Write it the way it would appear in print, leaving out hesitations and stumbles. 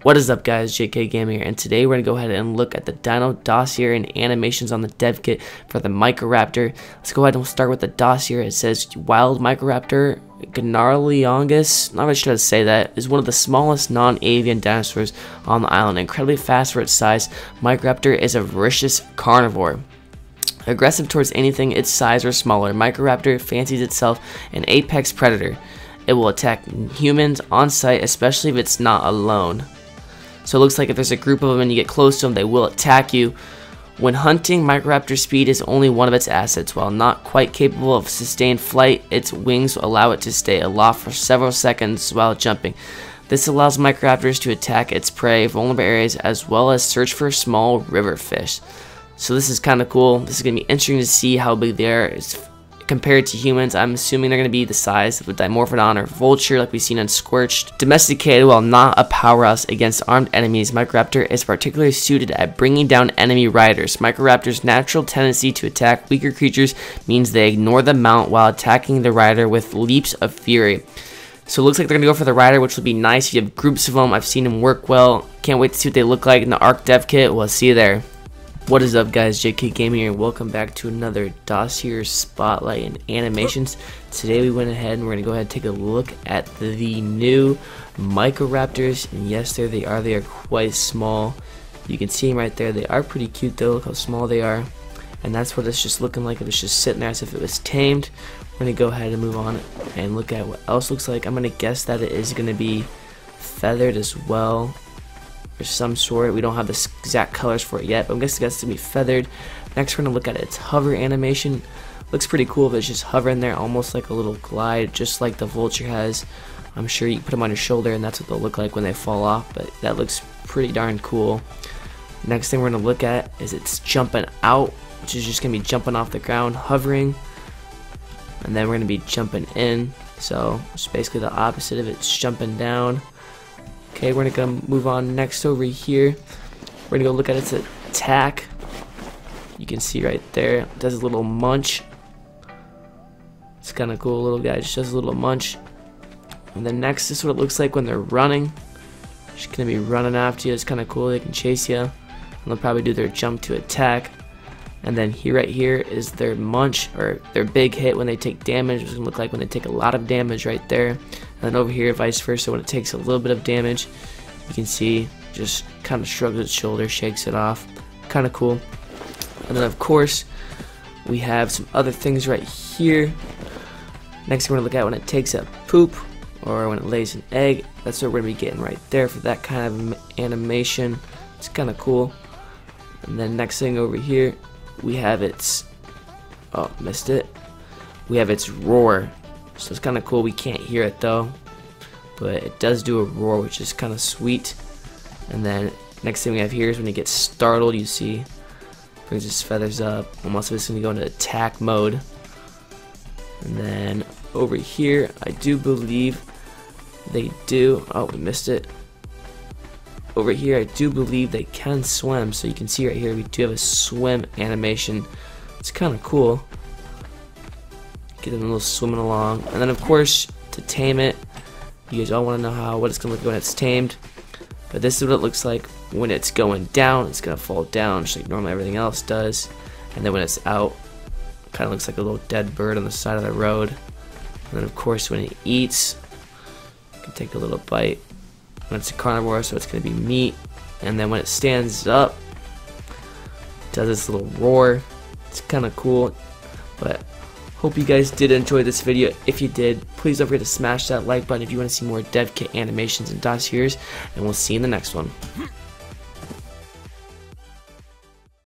What is up, guys? JK Gaming here, and today we're going to go ahead and look at the Dino Dossier and animations on the dev kit for the Microraptor. Let's go ahead and we'll start with the Dossier. It says Wild Microraptor Gnarliongus, not really sure how to say that, is one of the smallest non-avian dinosaurs on the island. Incredibly fast for its size, Microraptor is a voracious carnivore. Aggressive towards anything its size or smaller, Microraptor fancies itself an apex predator. It will attack humans on sight, especially if it's not alone. So it looks like if there's a group of them and you get close to them, they will attack you. When hunting, Microraptor speed is only one of its assets. While not quite capable of sustained flight, its wings allow it to stay aloft for several seconds while jumping. This allows Microraptors to attack its prey, vulnerable areas, as well as search for small river fish. So this is kind of cool. This is going to be interesting to see how big they are compared to humans. I'm assuming they're going to be the size of a Dimorphodon or Vulture like we've seen in Scorched. Domesticated while not a powerhouse against armed enemies, Microraptor is particularly suited at bringing down enemy riders. Microraptor's natural tendency to attack weaker creatures means they ignore the mount while attacking the rider with leaps of fury. So it looks like they're going to go for the rider, which will be nice. You have groups of them. I've seen them work well. Can't wait to see what they look like in the ARC dev kit. We'll see you there. What is up, guys? JK Gaming here, and welcome back to another Dossier Spotlight and Animations. Today we went ahead and we're going to go ahead and take a look at the new Microraptors. And yes, there they are. They are quite small. You can see them right there. They are pretty cute though. Look how small they are. And that's what it's just looking like. It was just sitting there as if it was tamed. We're going to go ahead and move on and look at what else looks like. I'm going to guess that it is going to be feathered as well, or some sort. We don't have the exact colors for it yet, but I'm guessing it's going to be feathered. Next, we're going to look at its hover animation. Looks pretty cool, but it's just hovering there, almost like a little glide, just like the Vulture has. I'm sure you can put them on your shoulder, and that's what they'll look like when they fall off, but that looks pretty darn cool. Next thing we're going to look at is it's jumping out, which is just going to be jumping off the ground, hovering, and then we're going to be jumping in. So it's basically the opposite of it's jumping down. Okay, we're gonna move on next over here. We're gonna go look at its attack. You can see right there, it does a little munch. It's kind of cool, little guy just does a little munch. And then next is what it looks like when they're running. Just gonna be running after you. It's kind of cool. They can chase you, and they'll probably do their jump to attack. And then here, right here, is their munch, or their big hit when they take damage. It's gonna look like when they take a lot of damage right there. And then over here, vice versa, when it takes a little bit of damage, you can see just kind of shrugs its shoulder, shakes it off. Kind of cool. And then of course, we have some other things right here. Next, we're gonna look at when it takes a poop, or when it lays an egg. That's what we're gonna be getting right there for that kind of animation. It's kind of cool. And then next thing over here, we have its, oh, missed it. We have its roar. So it's kind of cool. We can't hear it though, but it does do a roar, which is kind of sweet. And then next thing we have here is when it gets startled, you see, brings its feathers up. Almost it's going to go into attack mode. And then over here, I do believe they do, oh, we missed it. Over here, I do believe they can swim. So you can see right here, we do have a swim animation. It's kind of cool. Get them a little swimming along. And then of course, to tame it, you guys all want to know what it's going to look like when it's tamed. But this is what it looks like when it's going down. It's going to fall down just like normally everything else does. And then when it's out, it kind of looks like a little dead bird on the side of the road. And then of course, when it eats, you can take a little bite. When it's a carnivore, so it's going to be meat. And then when it stands up, it does this little roar. It's kind of cool. But hope you guys did enjoy this video. If you did, please don't forget to smash that like button if you want to see more dev kit animations and dossiers, and we'll see you in the next one.